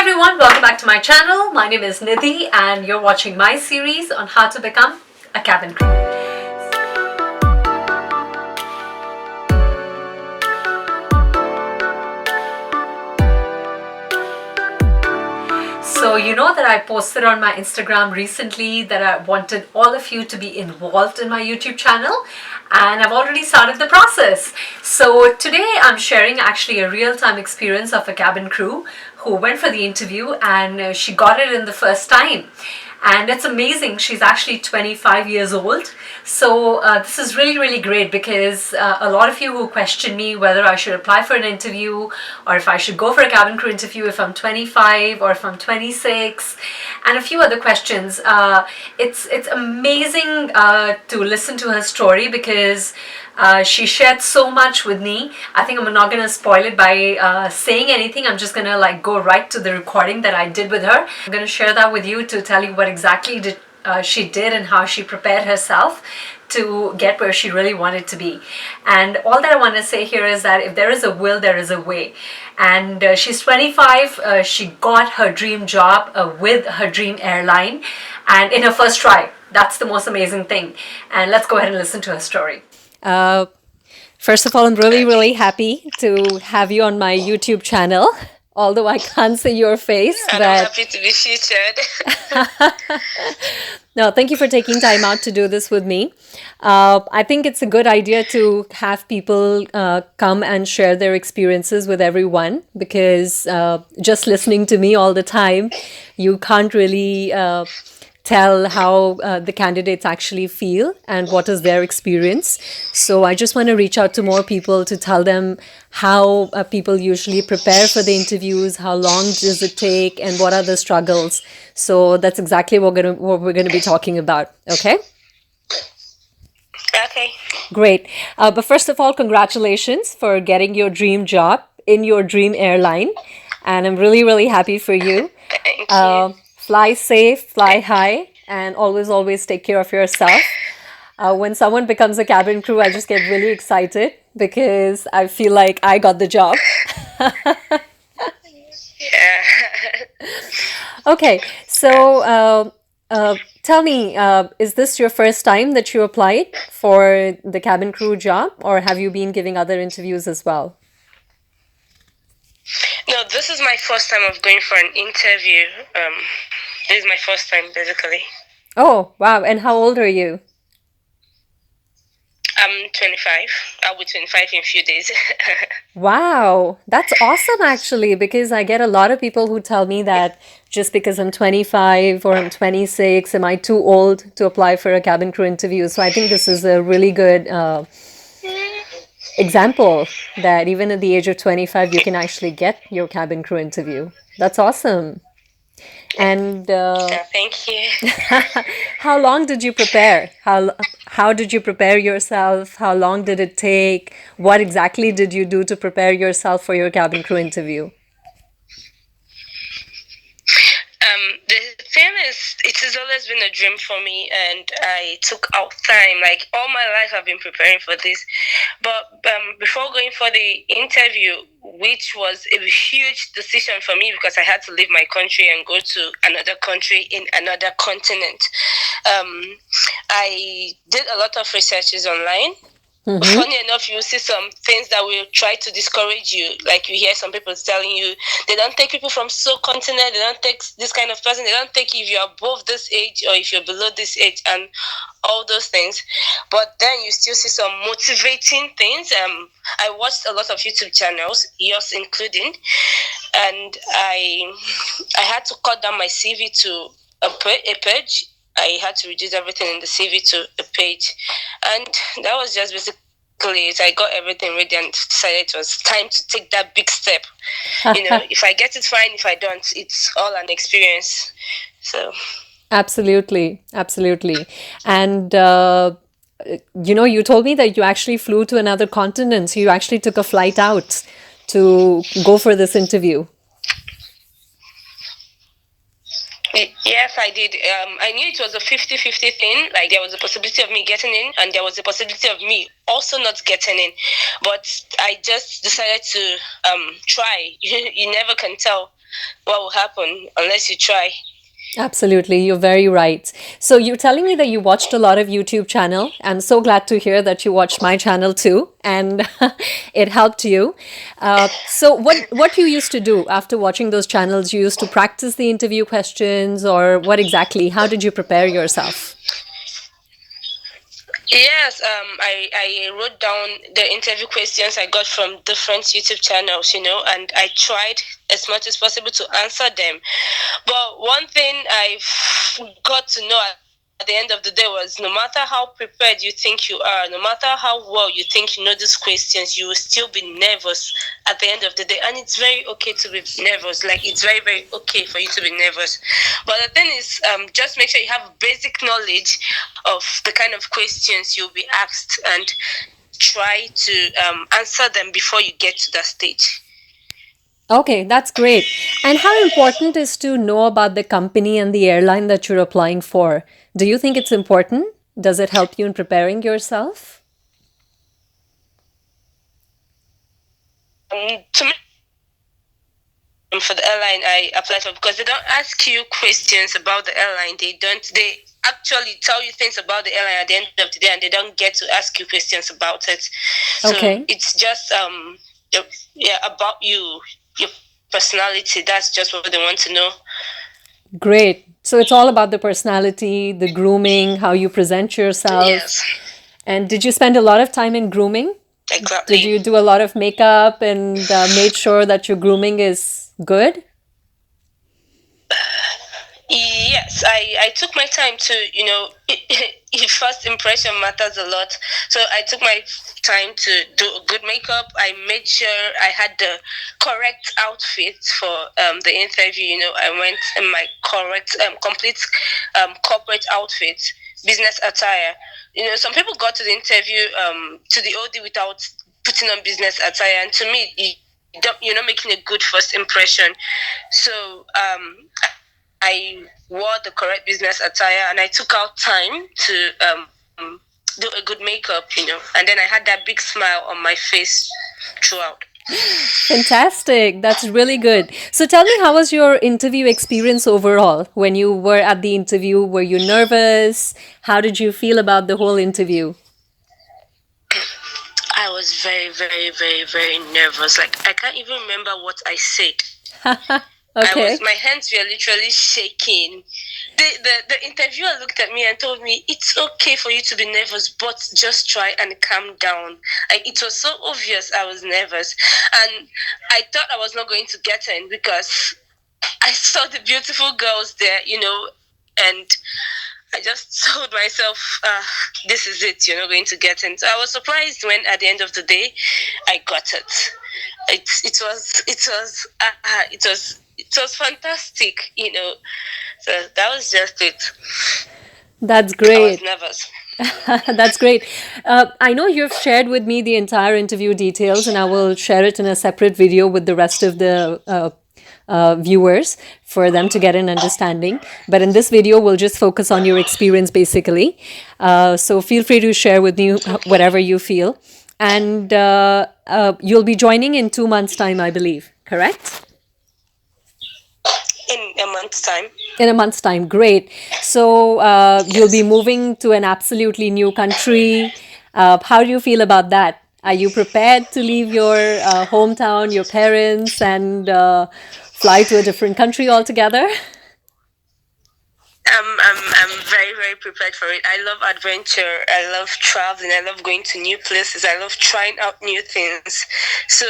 everyone, welcome back to my channel. My name is Nidhi and you're watching my series on how to become a cabin crew. So you know that I posted on my Instagram recently that I wanted all of you to be involved in my YouTube channel, and I've already started the process. So today I'm sharing actually a real-time experience of a cabin crew who went for the interview and she got it in the first time. And it's amazing. She's actually 25 years old. So this is really great because a lot of you who question me whether I should apply for an interview or if I should go for a cabin crew interview if I'm 25 or if I'm 26 and a few other questions. It's amazing to listen to her story because she shared so much with me. I think I'm not going to spoil it by saying anything. I'm just going to go right to the recording that I did with her. I'm going to share that with you to tell you what exactly she did and how she prepared herself to get where she really wanted to be. And all that I want to say here is that if there is a will, there is a way. And she's 25. She got her dream job with her dream airline and in her first try. That's the most amazing thing. And let's go ahead and listen to her story. First of all, I'm really happy to have you on my YouTube channel, although I can't see your face. And I'm happy to be featured. No, thank you for taking time out to do this with me. I think it's a good idea to have people come and share their experiences with everyone because just listening to me all the time, you can't really tell how the candidates actually feel and what is their experience. So I just want to reach out to more people to tell them how people usually prepare for the interviews, how long does it take, and what are the struggles. So that's exactly what we're going to be talking about. Okay? Okay. Great. But first of all, congratulations for getting your dream job in your dream airline. And I'm really happy for you. Thank you. Fly safe, fly high, and always take care of yourself. When someone becomes a cabin crew, I just get really excited because I feel like I got the job. Yeah. Okay, so tell me, is this your first time that you applied for the cabin crew job, or have you been giving other interviews as well? No, this is my first time of going for an interview. This is my first time, basically. Oh, wow. And how old are you? I'm 25. I'll be 25 in a few days. Wow, that's awesome actually, because I get a lot of people who tell me that just because I'm 25 or I'm 26, am I too old to apply for a cabin crew interview? So I think this is a really good example that even at the age of 25, you can actually get your cabin crew interview. That's awesome. And Thank you. how long did you prepare? How did you prepare yourself? How long did it take? What exactly did you do to prepare yourself for your cabin crew interview? The thing is, it has always been a dream for me, and I took out time. Like all my life, I've been preparing for this. But before going for the interview, which was a huge decision for me because I had to leave my country and go to another country in another continent, I did a lot of researches online. Mm-hmm. Funny enough, you see some things that will try to discourage you. Like you hear some people telling you they don't take people from so continent, they don't take this kind of person, they don't take if you're above this age or if you're below this age and all those things. But then you still see some motivating things. I watched a lot of YouTube channels, yours including, and I had to cut down my CV to a page. I had to reduce everything in the CV to a page. And that was just basically it. I got everything ready and decided it was time to take that big step. If I get it, fine. If I don't, it's all an experience. So. Absolutely. And, you told me that you actually flew to another continent. So you actually took a flight out to go for this interview. Yes, I did. I knew it was a 50-50 thing. Like there was a possibility of me getting in and there was a possibility of me also not getting in. But I just decided to try. You never can tell. what will happen unless you try. Absolutely, you're very right. So you're telling me that you watched a lot of YouTube channel. I'm so glad to hear that you watched my channel too, and it helped you. So what you used to do after watching those channels? You used to practice the interview questions, or what exactly? How did you prepare yourself? Yes, I wrote down the interview questions I got from different YouTube channels, and I tried as much as possible to answer them. But one thing I got to know at the end of the day was no matter how prepared you think you are, no matter how well you think you know these questions, you will still be nervous at the end of the day. And it's very okay to be nervous. Like, it's very, very okay for you to be nervous. But the thing is, just make sure you have basic knowledge of the kind of questions you'll be asked and try to answer them before you get to that stage. Okay, that's great. And how important is to know about the company and the airline that you're applying for? Do you think it's important? Does it help you in preparing yourself? To me, for the airline I applied for, because they don't ask you questions about the airline. They don't. They actually tell you things about the airline at the end of the day, and they don't get to ask you questions about it. So Okay, it's just yeah, about you, your personality. That's just what they want to know. great. So it's all about the personality, the grooming, how you present yourself. Yes, And did you spend a lot of time in grooming? Did exactly. you do a lot of makeup and made sure that your grooming is good? Yes, I took my time to, first impression matters a lot. So I took my time to do a good makeup. I made sure I had the correct outfit for the interview. I went in my correct, complete corporate outfit, business attire. Some people got to the interview, to the OD without putting on business attire. And to me, you're not making a good first impression. So I wore the correct business attire and I took out time to do a good makeup, and then I had that big smile on my face throughout. Fantastic. That's really good. So tell me, how was your interview experience overall? When you were at the interview, were you nervous? How did you feel about the whole interview? I was very, very, very, very nervous. Like, I can't even remember what I said. Okay. My hands were literally shaking. The interviewer looked at me and told me, it's okay for you to be nervous, but just try and calm down. It was so obvious I was nervous. And I thought I was not going to get in because I saw the beautiful girls there, and I just told myself, this is it, you're not going to get in. So I was surprised when at the end of the day, I got it. It was fantastic. So that was just it. That's I was great. nervous. That's great. I know you've shared with me the entire interview details, and I will share it in a separate video with the rest of the viewers for them to get an understanding. But in this video, we'll just focus on your experience basically. So feel free to share with me Okay. whatever you feel. And you'll be joining in 2 months' time, I believe, correct? In a month's time. In a month's time, great. So you'll be Yes. moving to an absolutely new country. How do you feel about that? Are you prepared to leave your hometown, your parents, and fly to a different country altogether? I'm very, very prepared for it. I love adventure. I love traveling. I love going to new places. I love trying out new things. So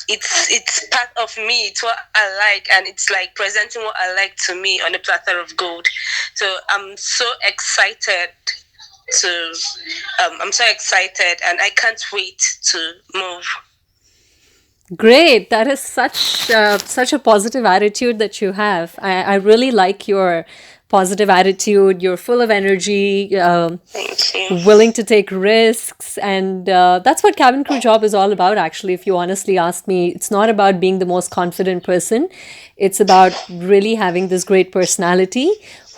it's part of me. It's what I like, and it's like presenting what I like to me on a platter of gold. So I'm so excited to. I'm so excited, and I can't wait to move. Great. That is such a positive attitude that you have. I really like your positive attitude. You're full of energy. Thank you. Willing to take risks, and that's what cabin crew job is all about, actually. If you honestly ask me, it's not about being the most confident person. It's about really having this great personality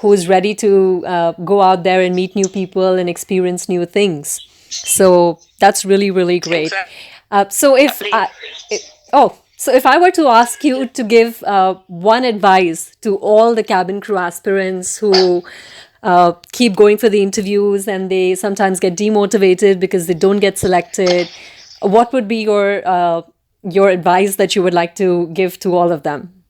who's ready to go out there and meet new people and experience new things. So that's really, really great. Exactly. So if oh, So, if I were to ask you to give one advice to all the cabin crew aspirants who keep going for the interviews and they sometimes get demotivated because they don't get selected, what would be your advice that you would like to give to all of them?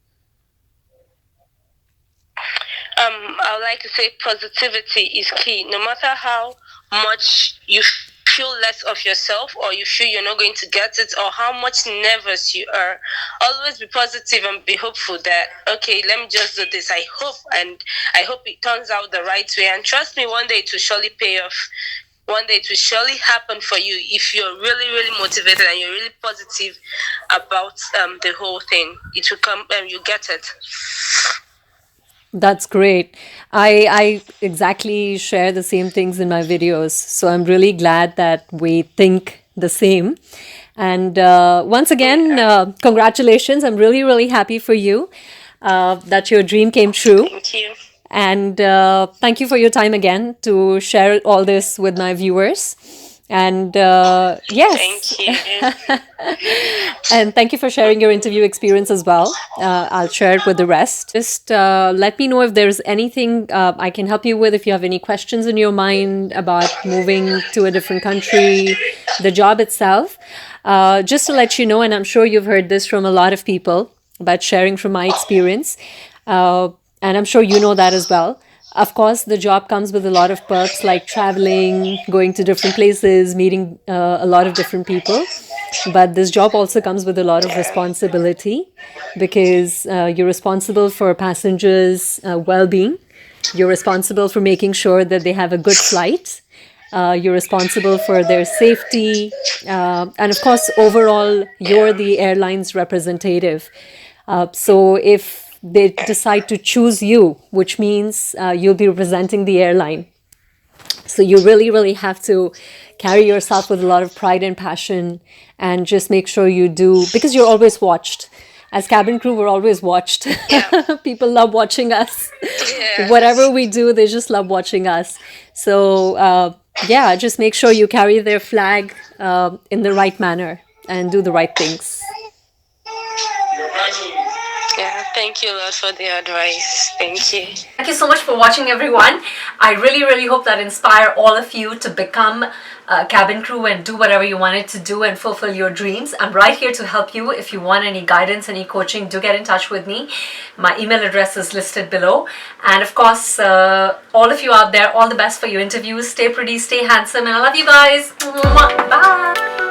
I would like to say positivity is key. No matter how much you feel less of yourself, or you feel you're not going to get it, or how much nervous you are, always be positive and be hopeful that, okay, let me just do this. I hope it turns out the right way. And trust me, one day it will surely pay off. One day it will surely happen for you if you're really, really motivated and you're really positive about the whole thing. It will come and you get it. That's great. I exactly share the same things in my videos. So I'm really glad that we think the same. And once again, congratulations. I'm really, really happy for you that your dream came true. Thank you. And thank you for your time again to share all this with my viewers. And yes, Thank you. and thank you for sharing your interview experience as well. I'll share it with the rest. Just let me know if there's anything I can help you with, if you have any questions in your mind about moving to a different country, the job itself. Just to let you know, and I'm sure you've heard this from a lot of people, about sharing from my experience. And I'm sure you know that as well. Of course, the job comes with a lot of perks like traveling, going to different places, meeting a lot of different people. But this job also comes with a lot of responsibility because you're responsible for passengers' well being. You're responsible for making sure that they have a good flight. You're responsible for their safety. And of course, overall, you're the airline's representative. So if they decide to choose you, which means you'll be representing the airline. So you really, really have to carry yourself with a lot of pride and passion and just make sure you do, because you're always watched. As cabin crew, we're always watched. Yeah. People love watching us. Yeah. Whatever we do, they just love watching us. So yeah, just make sure you carry their flag in the right manner and do the right things. Yeah, thank you a lot for the advice. Thank you. Thank you so much for watching, everyone. I really, really hope that inspire all of you to become a cabin crew and do whatever you wanted to do and fulfill your dreams. I'm right here to help you. If you want any guidance, any coaching, do get in touch with me. My email address is listed below. And of course, all of you out there, all the best for your interviews. Stay pretty, stay handsome, and I love you guys. Bye.